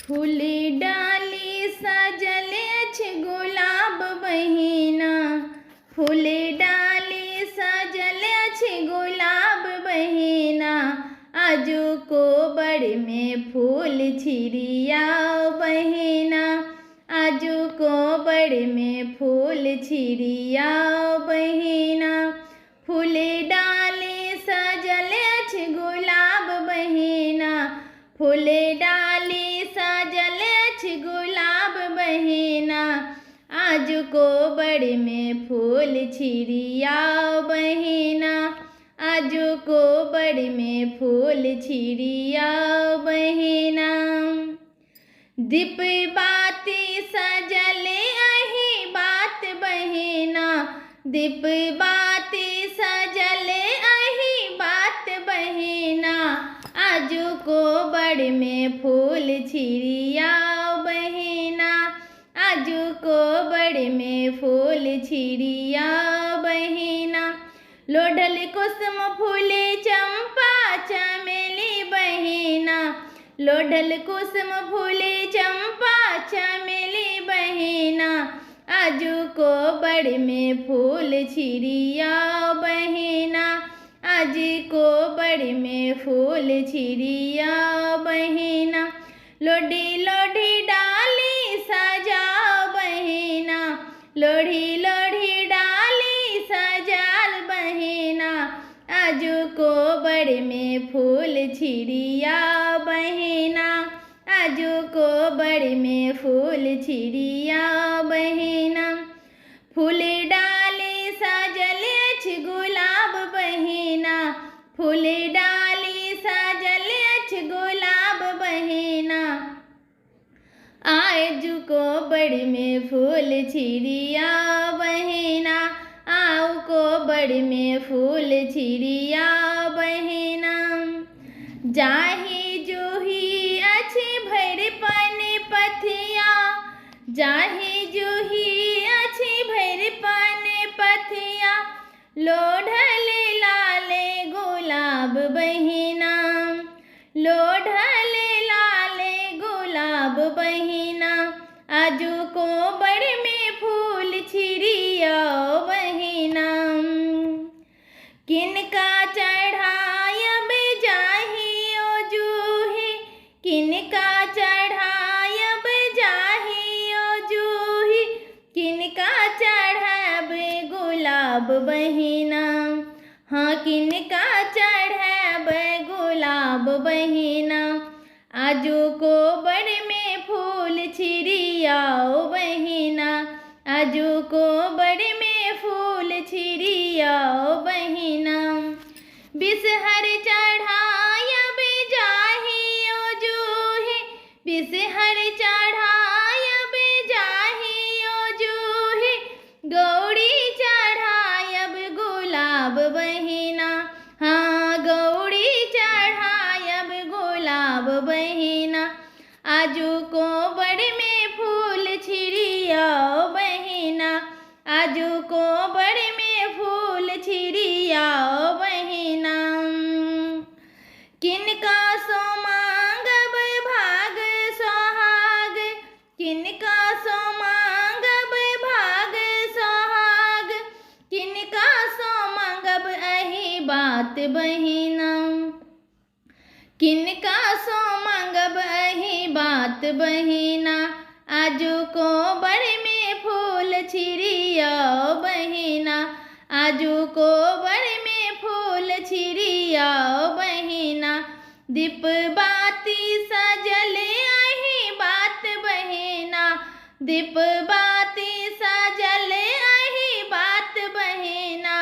फूल डाली सजल अछि गुलाब बहिना, फूल डाली सजल अछि गुलाब बहिना। आजू कोबर में फूल छिड़ियाओ बहिना, आजू कोबर में फूल छिड़ियाओ बहिना। फूल डाली सजल अछि गुलाब बहिना, फूल डाली सजल अछि गुलाब बहिना। आज कोबर में फूल छिड़ियाओ बहिना, आज कोबर में फूल छिड़ियाओ बहिना। दीप बाती सजल अहि बात बहिना, दीप बाती सजल अहि बात बहिना। आजू कोबर में फूल छिड़ियाओ बहिना, आजू कोबर में फूल छिड़ियाओ बहिना। लोढ़ल कुसुम फूल चंपा चमेली बहिना, लोढ़ल कुसुम फूल चंपा चमेली बहिना। आजू कोबर में फूल छिड़ियाओ बहिना, आज कोबर में फूल छिड़ियाओ बहिना। लोढ़ी लोढ़ी डाली सजाओ बहिना, लोढ़ी लोढ़ी डाली सजाल बहिना। आजू कोबर में फूल छिड़ियाओ बहिना, आजू कोबर में फूल छिड़ियाओ बहिना। फूल डाली सजल अछि गुलाब बहिना, फूल डाली सजल अछि गुलाब बहिना। आजू कोबर में फूल छिड़ियाओ बहिना, आओ कोबर में फूल छिड़ियाओ बहिना। जाहि जूही अछि भरि पानि पथिया, जाहि जूही अछि भरि पानि पथिया। लोढ़ल लाल गुलाब बहिना, लोढ़ल लाल गुलाब बहिना। आजू कोबर में फूल छिड़ियाओ बहिना। किनका चढ़ायब जाहि ओ जूही, किनका चढ़ायब जाहि ओ जूही। किनका चढ़ायब गुलाब बहिना, हाँ किनका चढ़ायब गुलाब बहिना। आजू कोबर में फूल छिड़ियाओ बहिना, आजू कोबर में फूल छिड़ियाओ बहिना। बिसहर चढ़ायब जाहि ओ जूही, बिसहर चढ़ायब जाहि ओ जूही। गौरी चढ़ायब गुलाब बहिना, हाँ गौरी चढ़ायब गुलाब बहिना। आजू कोबर में फूल छिड़ियाओ बहिना, आजू कोबर में फूल छिड़ियाओ बहिना। किनका सो मांगब भाग सोहाग, किनका सो मांगब भाग सोहाग। किनका सो मांगब अहि बात बहिना, किनका सो मांगब अहि बात बहिना। आजू कोबर में फूल छिड़ियाओ बहिना, आजू कोबर में फूल छिड़ियाओ बहिना। दीप बाती सजल अहि बात बहिना, दीप बाती सजल अहि बात बहिना।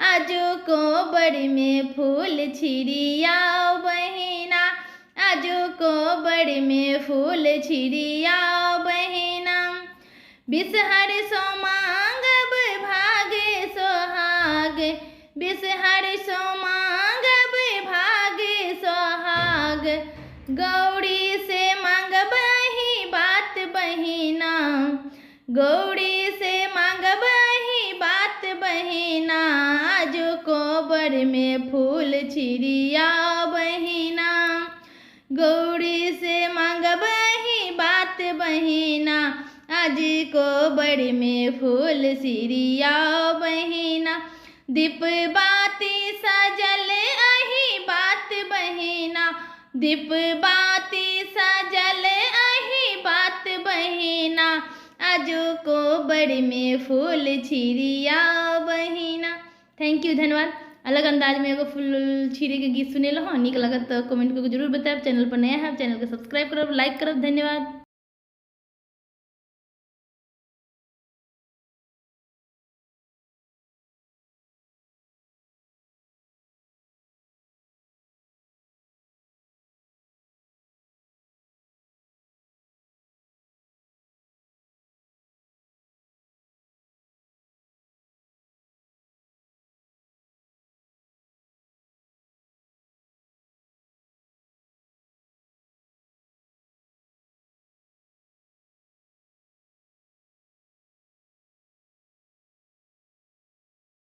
आजू कोबर में फूल छिड़ियाओ बहिना, आजू कोबर में फूल छिड़ियाओ बहिना। बिसहर सो मांगब भागे सोहाग, बिसहर सो मांगब भागे सोहाग। गौरी से मांगब अहि बात बहिना, गौरी से मांगब अहि बात बहिना। आजू कोबर में फूल छिड़ियाओ बहिना, गौरी से मांगब अहि बहिना आज को बड़ में फूल सिरियाओ बहिना दीप बाती सजल अही बात बहिना दीप बाती सजल अही बात बहिना आजो को बड़ में फूल छिरियाओ बहिना। थैंक यू, धन्यवाद। अलग अंदाज में एगो फूल छिरे के गीत सुने लो, निक लगत तो कमेंट करके जरूर बताएब। चैनल पर नया है चैनल को सब्सक्राइब करब, लाइक करब। धन्यवाद।